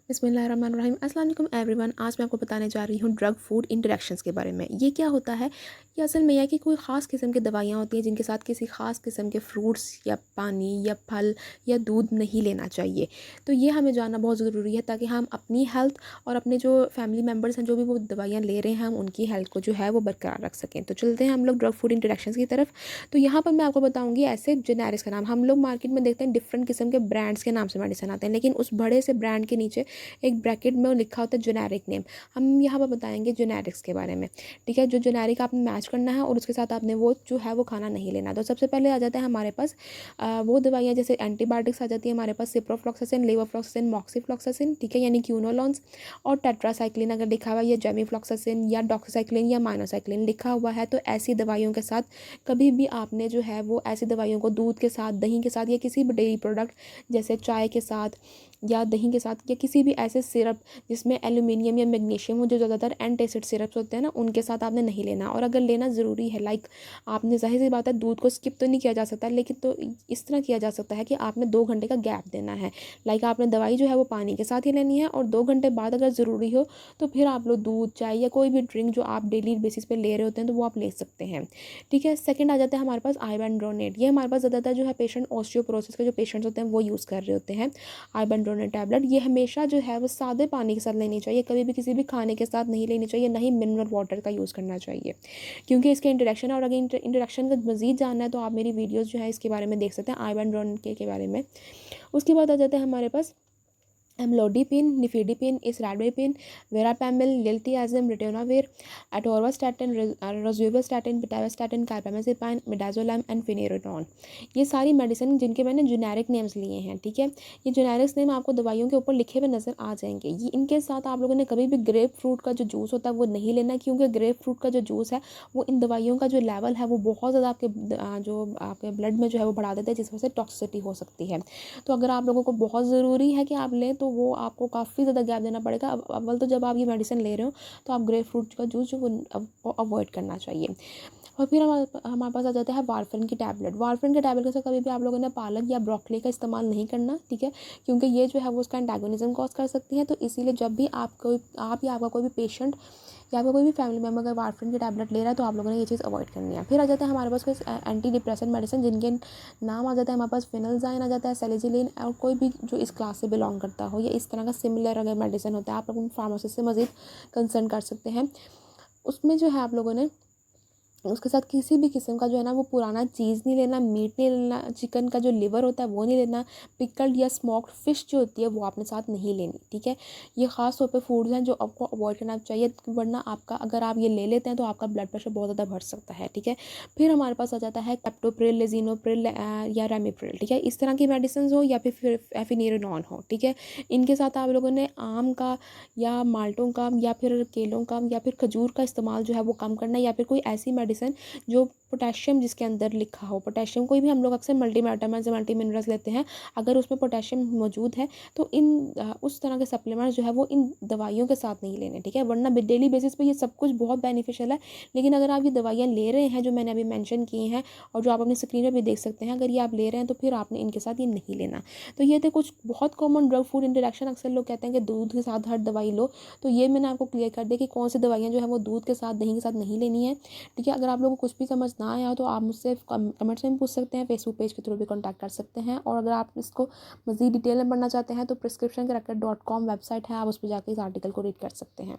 बिस्मिल्लाहिर्रहमानिर्रहीम। अस्सलाम वालेकुम एवरीवन। आज मैं आपको बताने जा रही हूँ ड्रग फूड इंटरेक्शंस के बारे में। ये क्या होता है? ये असल में यह है कि कोई ख़ास किस्म की दवाइयाँ होती हैं जिनके साथ किसी ख़ास किस्म के फ्रूट्स या पानी या फल या दूध नहीं लेना चाहिए। तो ये हमें जानना बहुत ज़रूरी है ताकि हम अपनी हेल्थ और अपने जो फैमिली मेम्बर्स हैं जो भी वो दवाइयाँ ले रहे हैं हम उनकी हेल्थ को जो है वो बरकरार रख सकें। तो चलते हैं हम लोग ड्रग फूड इंटरेक्शंस की तरफ। तो यहाँ पर मैं आपको बताऊँगी ऐसे जेनेरिक्स का नाम। हम लोग मार्केट में देखते हैं डिफरेंट किस्म के ब्रांड्स के नाम से मेडिसिन आते हैं, लेकिन उस बड़े से ब्रांड के नीचे एक ब्रैकेट में लिखा होता है जेनेरिक नेम। हम यहाँ पर बताएंगे जेनेरिक्स के बारे में। ठीक है, जो जेनेरिक आपने मैच करना है और उसके साथ आपने वो जो है वो खाना नहीं लेना। तो सबसे पहले आ जाता है हमारे पास वो दवाइयाँ जैसे एंटीबायोटिक्स आ जाती है हमारे पास, सिप्रोफ्लॉक्सासिन, लेवोफ्लॉक्सासिन, मॉक्सीफ्लॉक्सासिन, ठीक है, यानी क्यूनोलॉन्स, और टेट्रासाइक्लिन अगर लिखा हुआ है, या जेमीफ्लॉक्सासिन या डॉक्सासाइक्लिन या माइनोसाइक्लिन लिखा हुआ है, तो ऐसी दवाइयों के साथ कभी भी आपने जो है वो ऐसी दवाइयों को दूध के साथ, दही के साथ या किसी भी डेयरी प्रोडक्ट जैसे चाय के साथ या दही के साथ या किसी भी ऐसे सिरप जिसमें एल्यूमिनियम या मैग्नीशियम हो, जो ज़्यादातर एंटासिड सिरप्स होते हैं ना, उनके साथ आपने नहीं लेना। और अगर लेना ज़रूरी है, लाइक आपने, जाहिर सी बात है दूध को स्किप तो नहीं किया जा सकता, लेकिन तो इस तरह किया जा सकता है कि आपने 2 घंटे का गैप देना है। लाइक आपने दवाई जो है वो पानी के साथ ही लेनी है और 2 घंटे बाद अगर ज़रूरी हो तो फिर आप लोग दूध, चाय या कोई भी ड्रिंक जो आप डेली बेसिस पे ले रहे होते हैं तो वो आप ले सकते हैं। ठीक है, सेकंड आ जाता है हमारे पास आइबेंड्रोनेट। ये हमारे पास ज़्यादातर जो है पेशेंट ऑस्टियोपोरोसिस के जो पेशेंट्स होते हैं वो यूज़ कर रहे होते हैं आइबेंड्रोनेट टैबलेट। ये हमेशा जो है वो सादे पानी के साथ लेनी चाहिए, कभी भी किसी भी खाने के साथ नहीं लेनी चाहिए, ना ही मिनरल वाटर का यूज़ करना चाहिए, क्योंकि इसके इंटरेक्शन है। और अगर इंटरेक्शन का मज़ीद जानना है तो आप मेरी वीडियोज़ जो है इसके बारे में देख सकते हैं, आइबेंड्रोनेट के बारे में। उसके बाद आ जाता है हमारे पास एमलोडिपिन, निफेडिपिन, इसराडेपिन, वेरापैमिल, लिल्टियाज़िम, रिटोनाविर, एटोर्वास्टैटिन, रोज़ुवेस्टैटिन, पिटावास्टैटिन, कार्बामेज़ेपाइन, मिडाज़ोलैम एंड फिनेरेटोन। ये सारी मेडिसिन जिनके मैंने जेनेरिक नेम्स लिए हैं। ठीक है, ये जेनेरिक्स नेम आपको दवाइयों के ऊपर लिखे हुए नज़र आ जाएंगे। ये इनके साथ आप लोगों ने कभी भी ग्रेप फ्रूट का जो जूस होता है वो नहीं लेना, क्योंकि ग्रेप फ्रूट का जो जूस है वो इन दवाइयों का जो लेवल है वो बहुत ज़्यादा आपके जो आपके ब्लड में जो है वो बढ़ा देता है, जिस वजह से टॉक्सिसिटी हो सकती है। तो अगर आप लोगों को बहुत ज़रूरी है कि आप लें तो वो आपको काफ़ी ज़्यादा गैप देना पड़ेगा। अव्वल तो जब आप ये मेडिसिन ले रहे हो तो आप ग्रेप फ्रूट का जूस जो वो अवॉइड करना चाहिए। और फिर हमारे पास आ जाता है वारफरिन की टैबलेट। वारफरिन के टैबलेट के साथ कभी भी आप लोगों ने पालक या ब्रोकली का इस्तेमाल नहीं करना। ठीक है, क्योंकि ये जो है वो उसका एंटागोनिज्म कॉज कर सकती है। तो इसीलिए जब भी आप या आपका कोई भी पेशेंट या आपका कोई भी फैमिली मेम्बर अगर वारफरिन की टैबलेट ले रहा है तो आप लोगों ने ये चीज़ अवॉइड करनी है। फिर आ जाता है हमारे पास कोई एंटी डिप्रेसेंट मेडिसिन जिनके नाम आ जाता है हमारे पास फिनलजाइन आ जाता है, सेलिजिलिन, और कोई भी जो इस क्लास से बिलोंग करता हो या इस तरह का सिमिलर अगर मेडिसिन होता है आप लोग फार्मासिस्ट से मज़ीद कंसर्न कर सकते हैं। उसमें जो है आप लोगों ने उसके साथ किसी भी किस्म का जो है ना वो पुराना चीज़ नहीं लेना, मीट नहीं लेना, चिकन का जो लिवर होता है वो नहीं लेना, पिकल्ड या स्मोक्ड फ़िश जो होती है वो आपने साथ नहीं लेनी। ठीक है, ये ख़ास तौर पे फूड्स हैं जो आपको अवॉइड करना चाहिए, वरना आपका अगर आप ये ले लेते हैं तो आपका ब्लड प्रेशर बहुत ज़्यादा बढ़ सकता है। ठीक है, फिर हमारे पास आ जाता है कैप्टोप्रिल, लिजिनोप्रिल या रेमिप्रिल। ठीक है, इस तरह की मेडिसिन हो या फिर एफिनेरेनॉन हो। ठीक है, इनके साथ आप लोगों ने आम का या माल्टों का या फिर केलों का या फिर खजूर का इस्तेमाल जो है वो कम करना है, या फिर कोई ऐसी मेडिसिन जो पोटेशियम जिसके अंदर लिखा हो। पोटेशियम कोई भी हम लोग अक्सर मल्टी विटामिन्स या मल्टी मिनरल्स लेते हैं, अगर उसमें पोटेशियम मौजूद है तो उस तरह के सप्लीमेंट्स जो है वो इन दवाइयों के साथ नहीं लेने। ठीक है, वरना डेली बेसिस पे ये सब कुछ बहुत बेनिफिशियल है, लेकिन अगर आप ये दवाइयाँ ले रहे हैं जो मैंने अभी मेंशन की हैं और जो आप अपनी स्क्रीन पर भी देख सकते हैं, अगर ये आप ले रहे हैं तो फिर आपने इनके साथ ये नहीं लेना। तो ये थे कुछ बहुत कॉमन ड्रग फूड इंटरेक्शन। अक्सर लोग कहते हैं कि दूध के साथ हर दवाई लो, तो ये मैंने आपको क्लियर कर दिया कि कौन सी दवाइयाँ जो है वो दूध के साथ, दही के साथ नहीं लेनी है। ठीक है, अगर आप लोगों को कुछ भी समझ ना आया हो तो आप मुझसे कमेंट्स में पूछ सकते हैं, फेसबुक पेज के थ्रू भी कॉन्टैक्ट कर सकते हैं। और अगर आप इसको मज़ीद डिटेल में पढ़ना चाहते हैं तो prescriptioncorrector.com वेबसाइट है, आप उस पर जाकर इस आर्टिकल को रीड कर सकते हैं।